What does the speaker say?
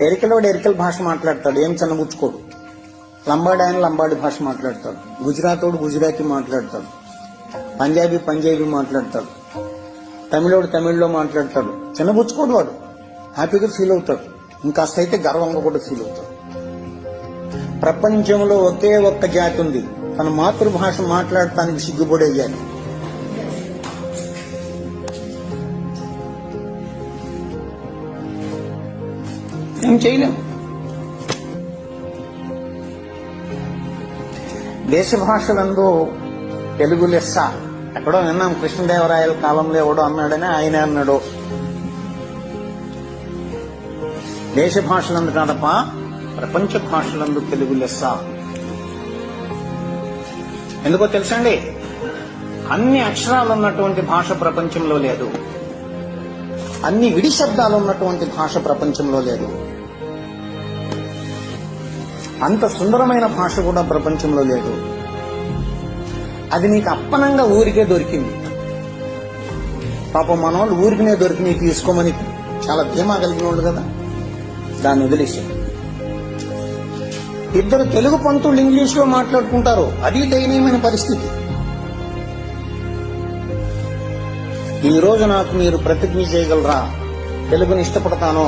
ఎరికలోడు ఎరికల భాష మాట్లాడతాడు, ఏం చిన్నబుచ్చుకోడు. లంబాడి ఆయన లంబాడి భాష మాట్లాడతాడు, గుజరాతోడు గుజరాతీ మాట్లాడతాడు, పంజాబీ మాట్లాడతాడు, తమిళోడు తమిళ్లో మాట్లాడతాడు. చిన్నబుచ్చుకోడు, వాడు హ్యాపీగా ఫీల్ అవుతాడు. ఇంకాస్త అయితే గర్వంగా కూడా ఫీల్ అవుతాడు. ప్రపంచంలో ఒకే ఒక్క జాతి ఉంది తన మాతృభాష మాట్లాడటానికి సిగ్గుపడే జాతి. ఏం చేయలేం. దేశ భాషలందు తెలుగు లెస్స ఎక్కడో విన్నాం, కృష్ణదేవరాయల కాలంలో ఎవడో అన్నాడని ఆయన అన్నాడు. దేశ భాషలందు కాదప్ప, ప్రపంచ భాషలందు తెలుగు లెస్స. ఎందుకో తెలుసండి, అన్ని అక్షరాలు ఉన్నటువంటి భాష ప్రపంచంలో లేదు, అన్ని విడి శబ్దాలు ఉన్నటువంటి భాష ప్రపంచంలో లేదు, అంత సుందరమైన భాష కూడా ప్రపంచంలో లేదు. అది నీకు అప్పనంగా ఊరికే దొరికింది. పాపం మన వాళ్ళు ఊరికినే దొరికి తీసుకోమని చాలా ధీమా కలిగిన వాళ్ళు కదా, దాన్ని వదిలేసారు. ఇద్దరు తెలుగు పంతులు ఇంగ్లీష్ లో మాట్లాడుకుంటారు, అది దయనీయమైన పరిస్థితి. ఈ రోజు నాకు మీరు ప్రతిజ్ఞ చేయగలరా, తెలుగుని ఇష్టపడతాను,